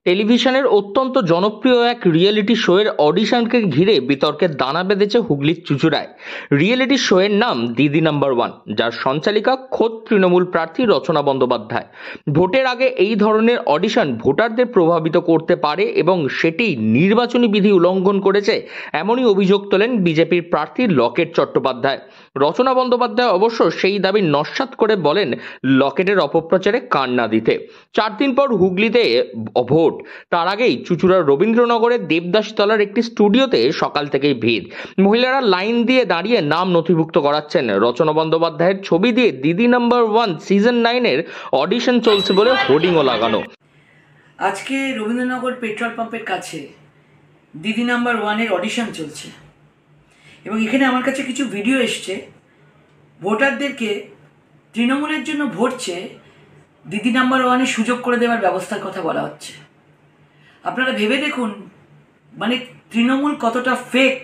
টেলিভিশনের অত্যন্ত জনপ্রিয় এক রিয়েলিটি শোয়ের অডিশনকে ঘিরে বিতর্কের দানা বেঁধেছে হুগলির চুঁচুড়ায়। রিয়েলিটি শোয়ের নাম দিদি নাম্বার ওয়ান, যার সঞ্চালিকা খোদ তৃণমূল প্রার্থী রচনা বন্দ্যোপাধ্যায়। ভোটের আগে এই ধরনের অডিশন ভোটারদের প্রভাবিত করতে পারে এবং সেটি নির্বাচনী বিধি উল্লঙ্ঘন করেছে, এমনই অভিযোগ তোলেন বিজেপির প্রার্থী লকেট চট্টোপাধ্যায়। রচনা বন্দ্যোপাধ্যায় অবশ্য সেই দাবি নস্যাৎ করে বলেন, লকেটের অপপ্রচারে কান না দিতে। 4 দিন পর হুগলিতে ভোট, তার আগেই চুঁচুড়ার রবীন্দ্রনগরের দেবদাসতলার একটি স্টুডিওতে সকাল থেকেই ভিড়। মহিলারা লাইন দিয়ে দাঁড়িয়ে নাম নথিভুক্ত করাচ্ছেন। রচনা বন্দ্যোপাধ্যায়ের ছবি দিয়ে দিদি নাম্বার ওয়ান সিজন 9-এর অডিশন চলছে বলে হোর্ডিংও লাগানো। আজকে রবীন্দ্রনগর পেট্রোল পাম্পের কাছে দিদি নাম্বার ওয়ানের অডিশন চলছে এবং এখানে আমার কাছে কিছু ভিডিও এসছে। ভোটারদেরকে তৃণমূলের জন্য ভোট চেয়ে দিদি নাম্বার ওয়ানের সুযোগ করে দেওয়ার ব্যবস্থার কথা বলা হচ্ছে। আপনারা ভেবে দেখুন, মানে তৃণমূল কতটা ফেক।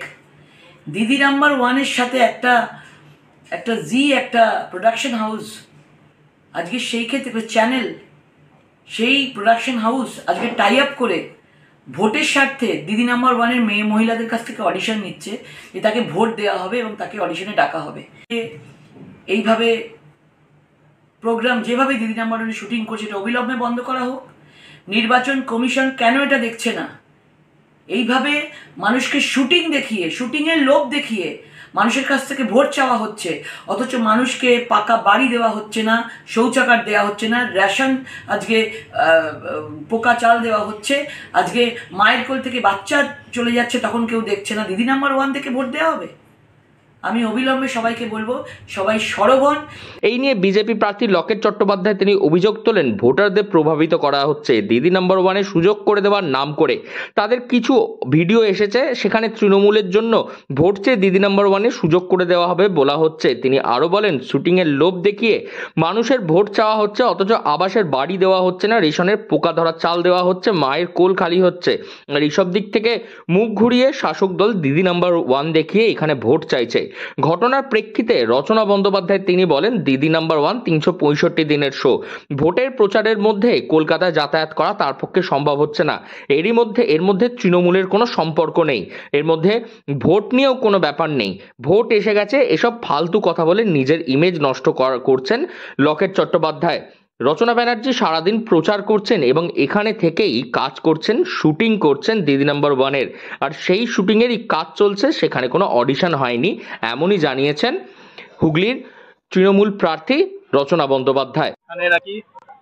দিদি নাম্বার ওয়ানের সাথে একটা প্রোডাকশন হাউস, আজকে সেই ক্ষেত্রে চ্যানেল, সেই প্রোডাকশন হাউস আজকে টাই আপ করে ভোটের স্বার্থে দিদি নাম্বার ওয়ানের মেয়ে মহিলাদের কাছ থেকে অডিশন নিচ্ছে যে তাকে ভোট দেওয়া হবে এবং তাকে অডিশনে ডাকা হবে। এইভাবে প্রোগ্রাম যেভাবে দিদি নাম্বার ওয়ানে শুটিং করছে এটা অবিলম্বে বন্ধ করা হোক। নির্বাচন কমিশন কেন এটা দেখছে না? এইভাবে মানুষকে শুটিং দেখিয়ে, শুটিংয়ের লোভ দেখিয়ে মানুষের কাছ থেকে ভোট চাওয়া হচ্ছে, অথচ মানুষকে পাকা বাড়ি দেওয়া হচ্ছে না, শৌচাগার দেওয়া হচ্ছে না, রেশন আজকে পোকা চাল দেওয়া হচ্ছে, আজকে মায়ের কোল থেকে বাচ্চা চলে যাচ্ছে তখন কেউ দেখছে না। দিদি নাম্বার ওয়ান থেকে ভোট দেওয়া হবে? আমি অবিলম্বে সবাইকে বলবো, সবাই সরব হন। এই নিয়ে বিজেপি প্রার্থী লকেট চট্টোপাধ্যায় তিনি অভিযোগ তোলেন, ভোটারদের প্রভাবিত করা হচ্ছে দিদি নাম্বার ওয়ানে সুযোগ করে দেওয়ার নাম করে। তাদের কিছু ভিডিও এসেছে, সেখানে তৃণমূলের জন্য ভোট চেয়ে দিদি নাম্বার ওয়ানে সুযোগ করে দেওয়া হবে বলা হচ্ছে। তিনি আরও বলেন, শুটিংয়ের লোভ দেখিয়ে মানুষের ভোট চাওয়া হচ্ছে, অথচ আবাসের বাড়ি দেওয়া হচ্ছে না, রেশনের পোকা ধরা চাল দেওয়া হচ্ছে, মায়ের কোল খালি হচ্ছে। আর এইসব দিক থেকে মুখ ঘুরিয়ে শাসক দল দিদি নাম্বার ওয়ান দেখিয়ে এখানে ভোট চাইছে। ঘটনার প্রেক্ষিতে রচনা বন্দ্যোপাধ্যায় তিনি বলেন, দিদি নাম্বার ওয়ান 365 দিনের শো। ভোটের প্রচারের মধ্যে কলকাতায় যাতায়াত করা তার পক্ষে সম্ভব হচ্ছে না। এর মধ্যে তৃণমূলের কোনো সম্পর্ক নেই, এর মধ্যে ভোট নিয়েও কোনো ব্যাপার নেই। ভোট এসে গেছে, এসব ফালতু কথা বলে নিজের ইমেজ নষ্ট করছেন লকেট চট্টোপাধ্যায়। রচনা ব্যানার্জি সারাদিন প্রচার করছেন এবং এখানে থেকেই কাজ করছেন, শুটিং করছেন দিদি নাম্বার ওয়ানের। আর সেই শুটিংয়েরই কাজ চলছে, সেখানে কোনো অডিশন হয়নি, এমনই জানিয়েছেন হুগলির তৃণমূল প্রার্থী রচনা বন্দ্যোপাধ্যায়। এখানে নাকি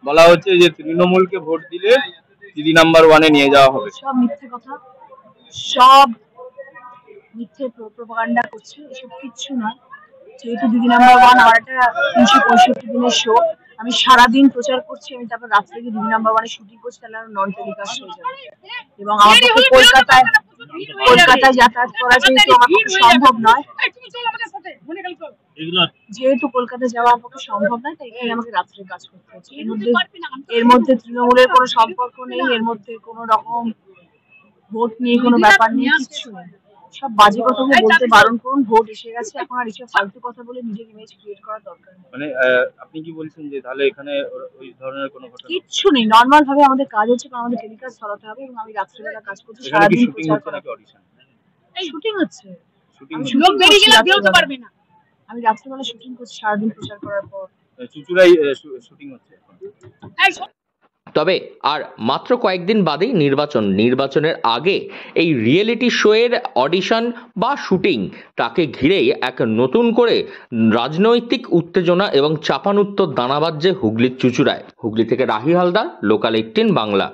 বলা হচ্ছে যে তৃণমূলকে ভোট দিলে দিদি নাম্বার ওয়ানে নিয়ে যাওয়া হবে। সব মিথ্যে কথা, সব মিথ্যে প্রোপাগান্ডা করছে, এসব কিচ্ছু নয়। যেহেতু দিদি নাম্বার ওয়ান আমার একটা 365 দিনের শো, আমি সারাদিন প্রচার করছি, আমি তারপর রাত্রে গিয়ে দিদি নাম্বার ওয়ানে শুটিং করছি, তাহলে আমার নন টেলিকাস্ট হয়ে যাবে। এবং আমার পক্ষে কলকাতায় যাতায়াত করা যেহেতু আমার পক্ষে সম্ভব নয়, যেহেতু কলকাতায় যাওয়া আমার পক্ষে সম্ভব নয়, তাই এখানে আমাকে রাত্রে কাজ করতে হচ্ছে। এর মধ্যে তৃণমূলের কোনো সম্পর্ক নেই, এর মধ্যে কোনো রকম ভোট নিয়ে কোনো ব্যাপার নেই, কিচ্ছু নেই। সব বাজে কথা বলতে বারণ করুন। ভোট এসে গেছে, এখন আর এসব ফালতু কথা বলে নিজের ইমেজ ক্রিয়েট করার দরকার নেই। মানে আপনি কি বলছেন যে তাহলে এখানে ওই ধরনের কোনো ঘটনা? কিচ্ছু নেই, নর্মাল ভাবে আমাদের কাজ হচ্ছে, কারণ আমাদের টেলিকাস্ট সরাতে হবে এবং আমি রাত্রিবেলা কাজ করছি, সারাদিন প্রচার করা। শুটিং হচ্ছে, আমি রাত্রিবেলা শুটিং করছি, সারাদিন প্রচার করার পর চুঁচুড়ায় শুটিং হচ্ছে। তবে আর মাত্র কয়েকদিন বাদেই নির্বাচনের আগে এই রিয়েলিটি শোয়ের অডিশন বা শুটিং, তাকে ঘিরেই এক নতুন করে রাজনৈতিক উত্তেজনা এবং চাপানুত্তর দানা বাজছে হুগলির চুঁচুড়ায়। হুগলি থেকে রাহি হালদার, লোকাল 18 বাংলা।